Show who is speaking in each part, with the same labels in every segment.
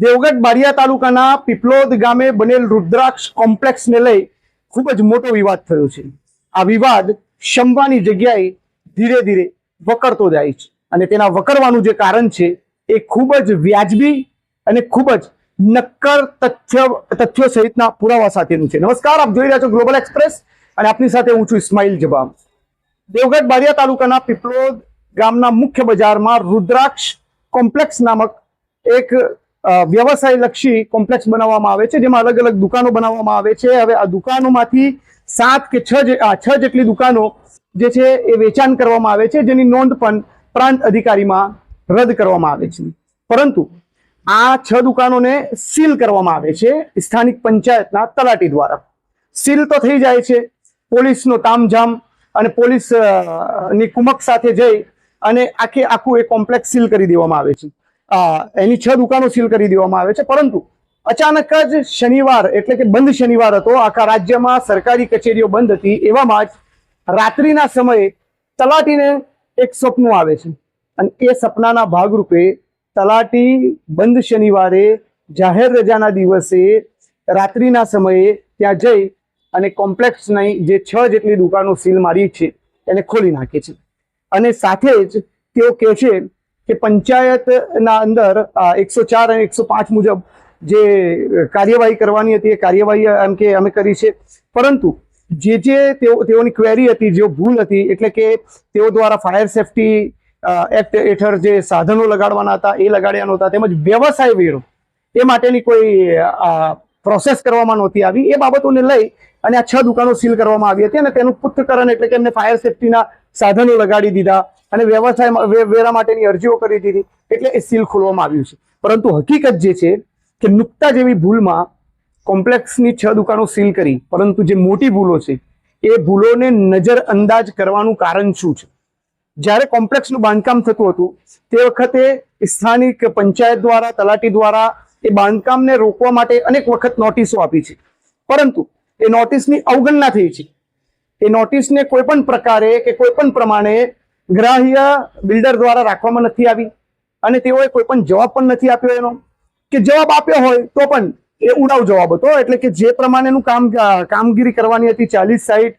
Speaker 1: દેવગઢ બારિયા તાલુકાના પીપલોદ ગામે બનેલ રુદ્રાક્ષ કોમ્પ્લેક્સને લઈ ખૂબ જ મોટો વિવાદ થયો છે। આ વિવાદ શમવાની જગ્યાએ ધીરે ધીરે વકરતો જાય છે અને તેના વકરવાનું જે કારણ છે એ ખૂબ જ વ્યાજબી અને ખૂબ જ નક્કર તથ્યો સહિતના પુરાવા સાથેનું છે। નમસ્કાર, આપ જોઈ રહ્યા છો ગ્લોબલ એક્સપ્રેસ અને આપની સાથે હું છું ઇસ્માઇલ જબામ। દેવગઢ બારિયા તાલુકાના પીપલોદ ગામના મુખ્ય બજારમાં રુદ્રાક્ષ કોમ્પ્લેક્સ નામક એક વ્યવસાય લક્ષી કોમ્પ્લેક્સ બનાવવામાં આવે છે, જેમાં અલગ અલગ દુકાનો બનાવવામાં આવે છે। હવે આ દુકાનોમાંથી 7 કે 6 જેટલી દુકાનો જે છે એ વેચાણ કરવામાં આવે છે, જેની નોંધ પણ પ્રાંત અધિકારીમાં રદ કરવામાં આવે છે। પરંતુ આ 6 દુકાનોને સીલ કરવામાં આવે છે સ્થાનિક પંચાયતના તલાટી દ્વારા। સીલ તો થઈ જાય છે, પોલીસનો તામઝામ અને પોલીસ ની કુમક સાથે જઈ અને આખું એ કોમ્પ્લેક્સ સીલ કરી દેવામાં આવે છે। એની 6 દુકાનો સીલ કરી દેવામાં આવે છે, પરંતુ અચાનક જ શનિવાર એટલે કે બંધ શનિવાર હતો। આખા રાજ્યમાં સરકારી કચેરીઓ બંધ હતી, એવામાં જ રાત્રિના સમયે તલાટીને એક સપનું આવે છે અને એ સપનાના ભાગરૂપે તલાટી બંધ શનિવારે જાહેર રજાના દિવસે રાત્રિના સમયે ત્યાં જઈ અને કોમ્પ્લેક્સની જે 6 જેટલી દુકાનો સીલ મારી છે એને ખોલી નાખે છે અને સાથે જ તેઓ કહે છે કે પંચાયતના અંદર 104 અને 105 મુજબ જે કાર્યવાહી કરવાની હતી એ કાર્યવાહી એમ કે અમે કરી છે, પરંતુ તેઓની ક્વેરી હતી, જે ભૂલ હતી, એટલે કે તેઓ દ્વારા ફાયર સેફટી એક્ટ હેઠળ જે સાધનો લગાડવાના હતા એ લગાડ્યા નહોતા, તેમજ વ્યવસાય વેરો એ માટેની કોઈ પ્રોસેસ કરવામાં નહોતી આવી। એ બાબતોને લઈ અને આ 6 દુકાનો સીલ કરવામાં આવી હતી અને તેનું પૃથ્થકરણ એટલે કે એમને ફાયર સેફટીના સાધનો લગાડી દીધા અને વ્યવસાય વેરા માટેની અરજીઓ કરી દીધી, એટલે એ સીલ ખોલવામાં આવ્યું છે। પરંતુ હકીકત જે છે કે નુકતા જેવી ભૂલમાં કોમ્પ્લેક્સની 6 દુકાનો સીલ કરી, પરંતુ જે મોટી ભૂલો છે એ ભૂલોને નજરઅંદાજ કરવાનું કારણ શું છે? જ્યારે કોમ્પ્લેક્સનું બાંધકામ થતું હતું તે વખતે સ્થાનિક પંચાયત દ્વારા, તલાટી દ્વારા એ બાંધકામને રોકવા માટે અનેક વખત નોટિસો આપી છે, પરંતુ એ નોટિસની અવગણના થઈ છે। એ નોટિસને કોઈ પણ પ્રકારે કે કોઈ પણ પ્રમાણે ગ્રાહ્ય બિલ્ડર દ્વારા રાખવામાં નથી આવી અને તેઓએ કોઈ પણ જવાબ પણ નથી આપ્યો એનો, કે જવાબ આપ્યો હોય તો પણ એ ઉડાવ જવાબ હતો। એટલે કે જે પ્રમાણેનું કામગીરી કરવાની હતી 40-60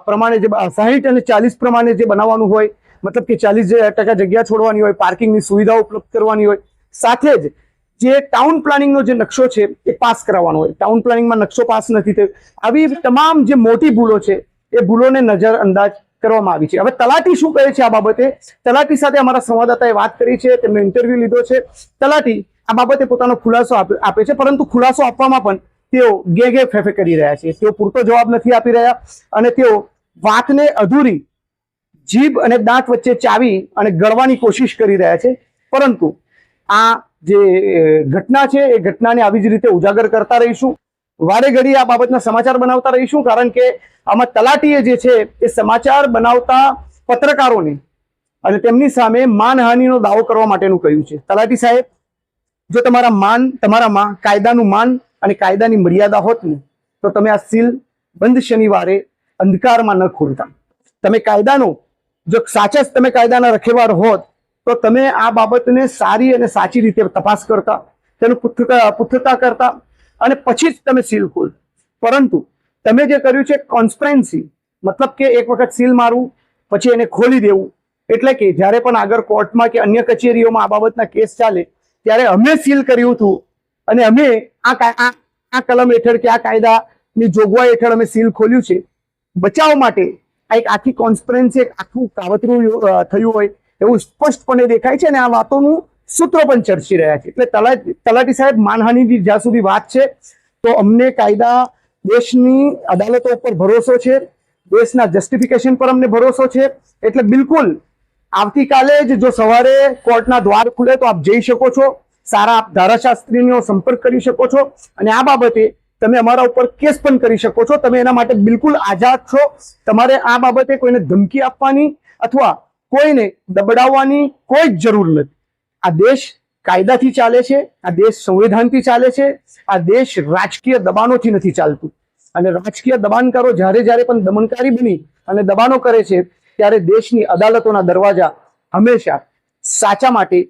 Speaker 1: પ્રમાણે, જે 60 અને 40 પ્રમાણે જે બનાવવાનું હોય, મતલબ કે 40% જગ્યા છોડવાની હોય, પાર્કિંગની સુવિધાઓ ઉપલબ્ધ કરવાની હોય, સાથે જ જે ટાઉન પ્લાનિંગનો જે નકશો છે એ પાસ કરાવવાનો હોય, ટાઉન પ્લાનિંગમાં નકશો પાસ નથી થયો। આવી તમામ જે મોટી ભૂલો છે એ ભૂલોને નજરઅંદાજ કરવામાં આવી છે। હવે તલાટી શું કહે છે આ બાબતે? તલાટી સાથે અમારા સંવાદદાતાએ વાત કરી છે, તેમનો ઇન્ટરવ્યુ લીધો છે। તલાટી આ બાબતે પોતાનો ખુલાસો આપે છે, પરંતુ ખુલાસો આપવામાં પણ તેઓ ગે ફેફે કરી રહ્યા છે। તેઓ પૂરતો જવાબ નથી આપી રહ્યા અને તેઓ વાતને અધૂરી જીભ અને દાંત વચ્ચે ચાવી અને ગળવાની કોશિશ કરી રહ્યા છે, પરંતુ આ જે ઘટના છે એ ઘટનાને આવી જ રીતે ઉજાગર કરતા રહીશું, વારે ઘડી આ બાબતના સમાચાર બનાવતા રહીશું, કારણ કે આમાં તલાટીએ જે છે એ સમાચાર બનાવતા પત્રકારોને અને તેમની સામે માનહાનિનો દાવો કરવા માટેનું કહ્યું છે। તલાટી સાહેબ, જો તમારામાં કાયદાનું માન અને કાયદાની મર્યાદા હોત ને તો તમે આ સીલ બંધ શનિવારે અંધકારમાં ન ખોલતા। તમે કાયદાના રખેવાળ હોત તો તમે આ બાબતને સારી અને સાચી રીતે તપાસ કરતા, તેનું પુખ્તતા કરતા અને પછી જ તમે સીલ ખોલ। પરંતુ તમે જે કર્યું છે કોન્સ્પિરન્સી, મતલબ કે એક વખત સીલ મારવું પછી એને ખોલી દેવું, એટલે કે જ્યારે પણ આગળ કોર્ટમાં કે અન્ય કચેરીઓમાં આ બાબતના કેસ ચાલે ત્યારે અમે સીલ કર્યું હતું અને અમે આ કલમ હેઠળ કે આ કાયદાની જોગવાઈ હેઠળ અમે સીલ ખોલ્યું છે, બચાવ માટે આ એક આખી કોન્સ્પિરન્સી, એક આખું કાવતરું થયું હોય એવું સ્પષ્ટપણે દેખાય છે અને આ વાતોનું સૂત્રો પણ ચર્ચી રહ્યા છે। એટલે તલાટી સાહેબ, માનહાનિની જ્યાં સુધી વાત છે તો અમને કાયદા, દેશની અદાલતો ઉપર ભરોસો છે, દેશના જસ્ટિફિકેશન પર અમને ભરોસો છે। એટલે બિલકુલ આવતીકાલે જ જો સવારે કોર્ટના દ્વાર ખુલે તો આપ જઈ શકો છો, સારા આપ ધારાશાસ્ત્રીનો સંપર્ક કરી શકો છો અને આ બાબતે તમે અમારા ઉપર કેસ પણ કરી શકો છો। તમે એના માટે બિલકુલ આઝાદ છો। તમારે આ બાબતે કોઈને ધમકી આપવાની અથવા કોઈને દબડાવવાની કોઈ જ જરૂર નથી। આ દેશ કાયદાથી ચાલે છે, આ દેશ સંવિધાનથી ચાલે છે, આ દેશ રાજકીય દબાણોથી નથી ચાલતું અને રાજકીય દબાણકારો જ્યારે પણ દમનકારી બની અને દબાણો કરે છે ત્યારે દેશની અદાલતોના દરવાજા હંમેશા સાચા માટે,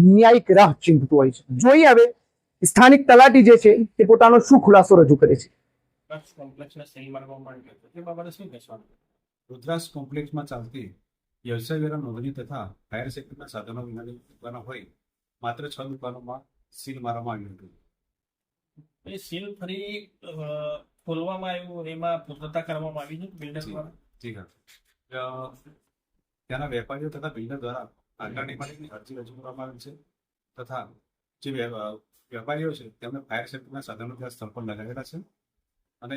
Speaker 1: ન્યાયિક રાહ ચીંધતું હોય છે. જોઈએ હવે સ્થાનિક તલાટી જે છે તે પોતાનો શું ખુલાસો રજૂ કરે છે.
Speaker 2: કોમ્પ્લેક્સને સીલ મારવામાં આવ્યો હતો તે બાબતે શું કહેશો?
Speaker 3: રુદ્રાક્ષ કોમ્પ્લેક્સમાં ચાલતી વ્યવસાય વેરા નોંધણી તથા ફાયર સેફ્ટીના સાધનો વિનાની દુકાનો હોય માત્ર 6 દુકાનોમાં સીલ મારવામાં આવ્યું હતું.
Speaker 2: એ સીલ ફરી ખોલવામાં આવ્યું, એમાં પૂર્તતા કરવામાં આવી છે બિલ્ડર દ્વારા?
Speaker 3: જી હા, ત્યાંના વેપારીઓ તથા બિલ્ડર દ્વારા આગામી માટેની અરજી રજૂ કરવામાં આવી છે તથા જે વેપારીઓ છે તેમને ફાયર સેફ્ટીના સાધનો ત્યાં સ્થળ પર લગાવેલા છે અને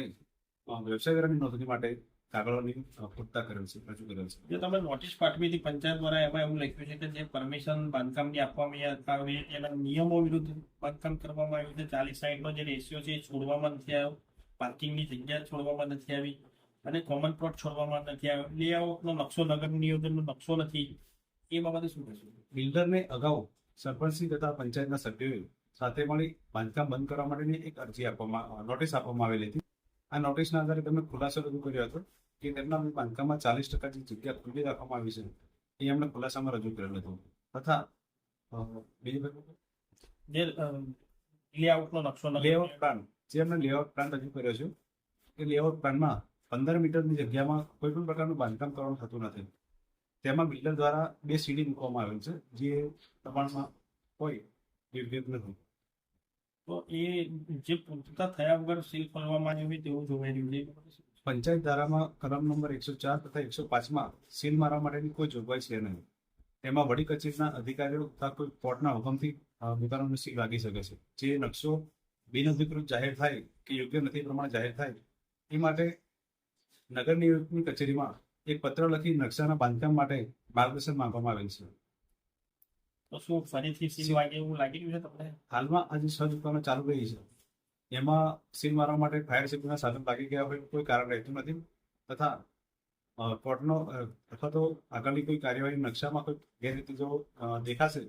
Speaker 3: વ્યવસાય વેરાની નોંધણી માટે કાગળોની પૂર્તતા કરેલ છે, રજૂ કરેલ છે.
Speaker 2: જો તમે નોટિસ પાઠવી હતી પંચાયત દ્વારા, એમાં એવું લખ્યું છે કે જે પરમિશન બાંધકામની આપવામાં આવે એના નિયમો વિરુદ્ધ બાંધકામ કરવામાં આવ્યું છે. 40-60 નો જે રેશિયો છે એ છોડવામાં નથી આવ્યો, પાર્કિંગની જગ્યા છોડવામાં નથી આવી અને કોમન પ્લોટ છોડવામાં નથી આવ્યો, લેઆઉટનો નકશો, નગર નિયોજનનો નકશો નથી. એ બાબતે શું કહેશો?
Speaker 3: બિલ્ડરને અગાઉ સરપંચશ્રી તથા પંચાયતના સભ્યોએ સાથે મળી બાંધકામ બંધ કરવા માટેની એક અરજી નોટિસ આપવામાં આવેલી હતી. આ નોટિસના આધારે તેમણે ખુલાસો રજૂ કર્યો હતો કે તેમના બાંધકામમાં 40% જે જગ્યા ખુલ્લી રાખવામાં આવી છે એ એમણે ખુલાસામાં રજૂ કરેલ હતું તથા
Speaker 2: જે લેઆઉટનો નકશો,
Speaker 3: લેઆઉટ પ્લાન, જે એમણે લેઆઉટ પ્લાન રજૂ કર્યો છે એ લેઆઉટ પ્લાનમાં 15 મીટરની જગ્યામાં કોઈ પણ પ્રકારનું બાંધકામ કરવાનું થતું નથી. તેમાં બિલ્ડર દ્વારા 2 સીડી મૂકવામાં આવેલ છે જે પ્રમાણમાં હોય યોગ્ય નથી.
Speaker 2: તો એ જે પૂર્તતા થયા વગર સીલ ખોલવામાં આવી હોય તેવું જોવાઈ રહ્યું છે.
Speaker 3: પંચાયત ધારામાં કલમ નંબર 104 તથા 105માં સીલ મારવા માટેની કોઈ જોગવાઈ છે નહીં. તેમાં વડી કચેરીના અધિકારીઓ તથા કોઈ કોર્ટના હુકમથી દુકાનોને સીલ લાગી શકે છે. જે નકશો બિનઅધિકૃત જાહેર થાય કે યોગ્ય નથી પ્રમાણે જાહેર થાય એ માટે નગર નિયોજકની કચેરીમાં એક પત્ર લખી નકશાના બાંધકામ માટે માર્ગદર્શન માંગવામાં આવેલ છે.
Speaker 2: તો શું ફરીથી સીલ વાગે એવું લાગી રહ્યું છે તમને?
Speaker 3: હાલમાં આજે 6 દુકાનો ચાલુ રહી છે, એમાં સીલ મારવા માટે ફાયર સેફ્ટીના સાધન લાગી ગયા હોય કોઈ કારણ રહેતું નથી તથા કોર્ટનો અથવા તો આગળની કોઈ કાર્યવાહી નકશામાં કોઈ ગેરરીતિ જો દેખાશે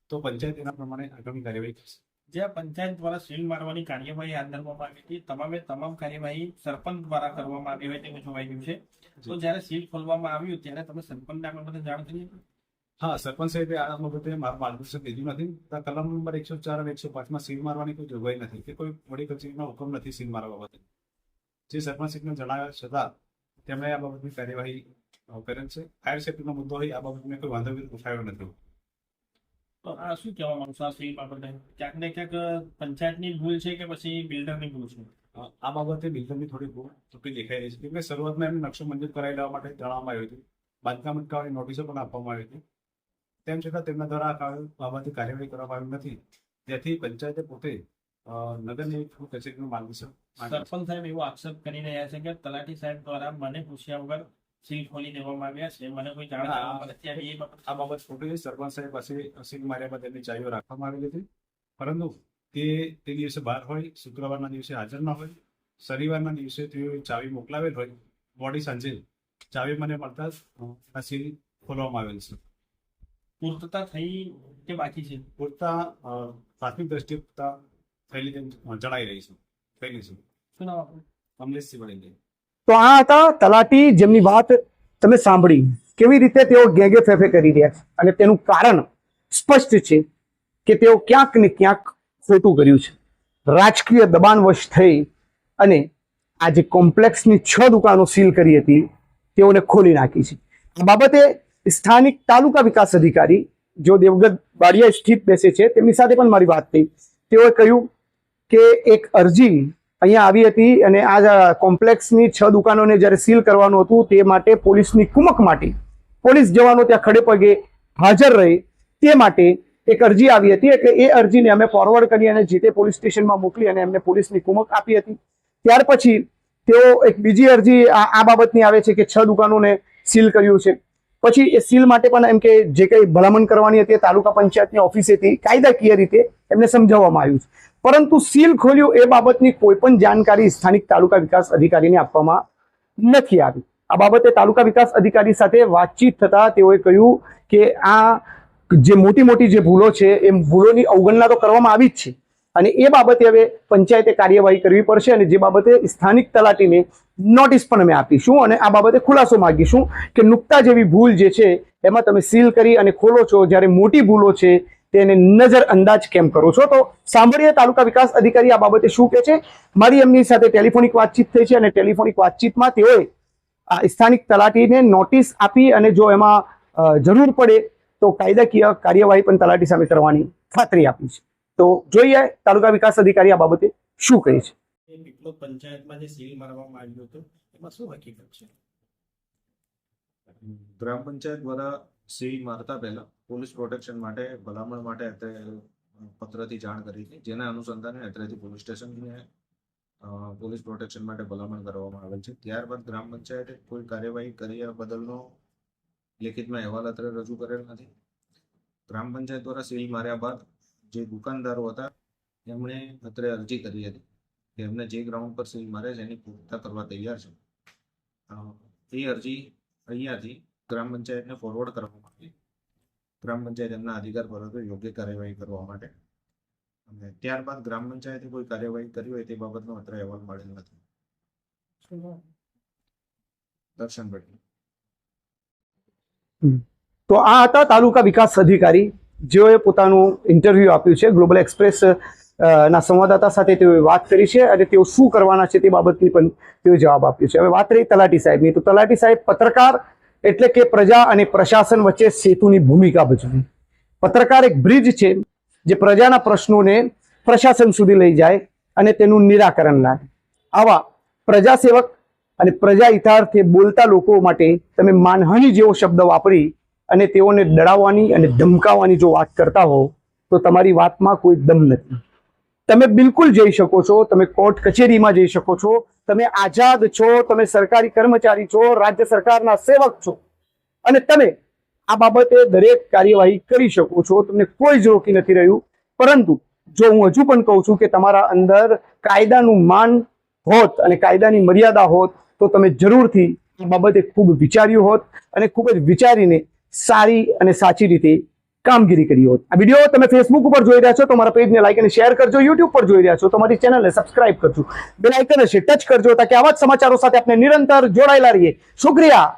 Speaker 3: તો પંચાયત એના પ્રમાણે આગળની કાર્યવાહી કરશે.
Speaker 2: જ્યાં પંચાયત દ્વારા સીલ મારવાની કાર્યવાહી હાથ ધરવામાં આવી હતી, તમામ કાર્યવાહી સરપંચ દ્વારા કરવામાં આવી હોય તેવું જોવાઈ રહ્યું છે. તો જ્યારે સીલ ખોલવામાં આવ્યું ત્યારે તમે સરપંચને આ બાબતે જાણ કરી?
Speaker 3: હા, સરપંચ સાહેબે આ બાબતે મારું માર્ગદર્શન લીધું નથી. કલમ નંબર 104 અને 105માં સીલ મારવાની કોઈ જોગવાઈ નથી કે કોઈ વડી કચેરીનો હુકમ નથી સીલ મારવા બાબતે. જે સરપંચ શ્રીને જણાવ્યા છતાં તેમણે આ બાબતની કાર્યવાહી કરેલ છે. ફાયર સેફ્ટીનો મુદ્દો હોય આ બાબતે કોઈ વાંધો ઉઠાવ્યો નથી.
Speaker 2: તો આ શું કહેવા માંગુ છો આ સીલ બાબતે? ક્યાંક ને ક્યાંક પંચાયતની ભૂલ છે કે પછી બિલ્ડરની ભૂલ છે?
Speaker 3: આ બાબતે બિલ્ડરની થોડી ભૂલ ત્રુટી દેખાઈ રહી છે કેમ કે શરૂઆતમાં એમને નકશો મંજૂર કરાવી લેવા માટે જણાવવામાં આવ્યું હતું, બાંધકામ અટકાવવાની નોટિસો પણ આપવામાં આવી હતી. તેમ છતાં તેમના દ્વારા આ બાબતે કાર્યવાહી કરવામાં આવી નથી, જેથી પંચાયતે પોતે નગર નિયોજક કચેરીનું માર્ગદર્શન.
Speaker 2: સરપંચ સાહેબ એવો આક્ષેપ કરી રહ્યા છે કે તલાટી સાહેબ દ્વારા મને પૂછ્યા વગર સીલ ખોલી દેવામાં આવ્યા છે, મને કોઈ જાણ કરવામાં નથી આવી.
Speaker 3: આ બાબત ખોટી છે. સરપંચ સાહેબ પાસે સીલ માર્યા બાદ તેમની ચાવીઓ રાખવામાં આવેલી હતી, પરંતુ તે દિવસે બહાર હોય, શુક્રવારના દિવસે હાજર ન હોય, શનિવારના દિવસે તેઓ ચાવી મોકલાવેલ હોય, મોડી સાંજે ચાવી મને મળતા જ આ સીલ ખોલવામાં આવેલ છે.
Speaker 2: પૂર્તતા થઈ કે બાકી છે?
Speaker 3: પૂરતા પ્રાથમિક દ્રષ્ટિએ પૂરતા થયેલી તેમ જણાઈ રહી છે, થયેલી છે.
Speaker 2: શું નામ આપણું?
Speaker 3: કમલેશજી વડેલ.
Speaker 1: તો આ હતા તલાટી, જેમની વાત તમે સાંભળી કેવી રીતે તેઓ ગેગે ફેફે કરી રહ્યા છે અને તેનું કારણ સ્પષ્ટ છે કે તેઓ ક્યાંક ને ક્યાંક ખોટું કર્યું છે. રાજકીય દબાણવશ થઈ અને આ જે કોમ્પ્લેક્સની 6 દુકાનો સીલ કરી હતી તેઓને ખોલી નાખી છે. આ બાબતે સ્થાનિક તાલુકા વિકાસ અધિકારી જો દેવગઢ બાડિયા સ્થિત બેસે છે તેમની સાથે પણ મારી વાત થઈ. તેઓએ કહ્યું કે એક અરજી અહીંયા આવી હતી અને આ કોમ્પ્લેક્સની 6 દુકાનોને જ્યારે સીલ કરવાનું હતું તે માટે પોલીસની કુમક માટે પોલીસ જવાનો ત્યાં ખડે પગે હાજર રહે તે માટે એક અરજી આવી હતી. એટલે એ અરજીને અમે ફોરવર્ડ કરી અને જે તે પોલીસ સ્ટેશનમાં મોકલી અને એમને પોલીસની કુમક આપી હતી. ત્યાર પછી તેઓ એક બીજી અરજી આ બાબતની આવે છે કે 6 દુકાનોને સીલ કર્યું છે. પછી એ સીલ માટે પણ એમ કે જે કંઈ ભલામણ કરવાની હતી તાલુકા પંચાયતની ઓફિસેથી કાયદાકીય રીતે એમને સમજાવવામાં આવ્યું છે, પરંતુ સીલ ખોલ્યું એ બાબતની કોઈ પણ જાણકારી સ્થાનિક તાલુકા વિકાસ અધિકારીને આપવામાં નથી આવી. આ બાબતે તાલુકા વિકાસ અધિકારી સાથે વાતચીત થતા તેઓએ કહ્યું કે આ જે મોટી જે ભૂલો છે એ ભૂલોની અવગણના તો કરવામાં આવી જ છે અને એ બાબતે હવે પંચાયતે કાર્યવાહી કરવી પડશે અને જે બાબતે સ્થાનિક તલાટીને નોટિસ પણ અમે આપીશું અને આ બાબતે ખુલાસો માંગીશું કે નુકતા જેવી ભૂલ જે છે એમાં તમે સીલ કરી અને ખોલો છો, જ્યારે મોટી ભૂલો છે તેને નજર અંદાજ કેમ કરો છો? તો સાંભળીએ તાલુકા વિકાસ અધિકારી આ બાબતે શું કહે છે. મારી એમની સાથે ટેલિફોનિક વાતચીત થઈ છે અને ટેલિફોનિક વાતચીતમાં તેઓએ આ સ્થાનિક તલાટીને નોટિસ આપી અને જો એમાં જરૂર પડે તો કાયદાકીય કાર્યવાહી પણ તલાટી સામે કરવાની ખાતરી આપી છે. તો જોઈએ તાલુકા વિકાસ અધિકારી આ બાબતે શું કહે છે.
Speaker 2: એ પીપલોદ પંચાયતમાં જે સીલ મારવામાં આવ્યું હતું એમાં શું હકીકત છે?
Speaker 4: ગ્રામ પંચાયત દ્વારા સીલ મારતા પહેલા પોલીસ પ્રોટેક્શન માટે ભલામણ માટે અત્રે પત્રથી જાણ કરી હતી, જેના અનુસંધાને અત્રેથી પોલીસ સ્ટેશનને પોલીસ પ્રોટેક્શન માટે ભલામણ કરવામાં આવેલ છે. ત્યારબાદ ગ્રામ પંચાયતે કોઈ કાર્યવાહી કર્યા બદલનો લેખિતમાં અહેવાલ અત્રે રજૂ કરેલ નથી. ગ્રામ પંચાયત દ્વારા સીલ માર્યા બાદ જે દુકાનદારો હતા એમણે અત્રે અરજી કરી હતી કે એમને જે ગ્રાઉન્ડ પર સીલ મારે છે એની પૂર્તતા કરવા તૈયાર છે. એ અરજી અહીંયાથી ગ્રામ પંચાયતને ફોરવર્ડ કરવામાં આવી. ગ્રામ પંચાયત એમના અધિકાર પર હતો યોગ્ય કાર્યવાહી કરવા માટે, અને ત્યારબાદ ગ્રામ પંચાયતે કોઈ કાર્યવાહી કરી હોય તે બાબતનો અત્યારે અહેવાલ મળેલ નથી. દર્શન ભટ્ટી.
Speaker 1: તો આ હતા તાલુકા વિકાસ અધિકારી જેઓએ પોતાનું ઇન્ટરવ્યુ આપ્યું છે ગ્લોબલ એક્સપ્રેસ ના સંવાદદાતા સાથે તેઓએ વાત કરી છે અને તેઓ શું કરવાના છે તે બાબતની પણ તેઓએ જવાબ આપ્યો છે. હવે વાત રહી તલાટી સાહેબની, તો તલાટી સાહેબ પત્રકાર એટલે કે પ્રજા અને પ્રશાસન વચ્ચે સેતુની ભૂમિકા ભજવે. પત્રકાર એક બ્રિજ છે જે પ્રજાના પ્રશ્નોને પ્રશાસન સુધી લઈ જાય અને તેનું નિરાકરણ લાવે. આવા પ્રજાસેવક અને પ્રજા હિતાર્થે બોલતા લોકો માટે તમે માનહાનિ જેવો શબ્દ વાપરી અને તેઓને ડરાવવાની અને ધમકાવવાની જો વાત કરતા હો તો તમારી વાતમાં કોઈ દમ નથી. તમે બિલકુલ જઈ શકો છો, તમે કોર્ટ કચેરીમાં જઈ શકો છો, તમે આઝાદ છો, તમે સરકારી કર્મચારી છો, રાજ્ય સરકારના સેવક છો અને તમે આ બાબતે દરેક કાર્યવાહી કરી શકો છો, તમને કોઈ જ રોકી નથી રહ્યું. પરંતુ જો હું હજુ પણ કહું છું કે તમારા અંદર કાયદાનું માન હોત અને કાયદાની મર્યાદા હોત તો તમે જરૂરથી આ બાબતે ખૂબ વિચાર્યું હોત અને ખૂબ જ વિચારીને સારી અને સાચી રીતે કામગીરી કરી હોત. આ વિડીયો તમે ફેસબુક ઉપર જોઈ રહ્યા છો તો મારા પેજને લાઈક અને શેર કરજો. યુટ્યુબ પર જોઈ રહ્યા છો તો મારી ચેનલને સબસ્ક્રાઇબ કરજો. બેલ આઇકન હશે ટચ કરજો તાકે આવા જ સમાચારો સાથે આપણે નિરંતર જોડાયેલા રહીએ. શુક્રિયા.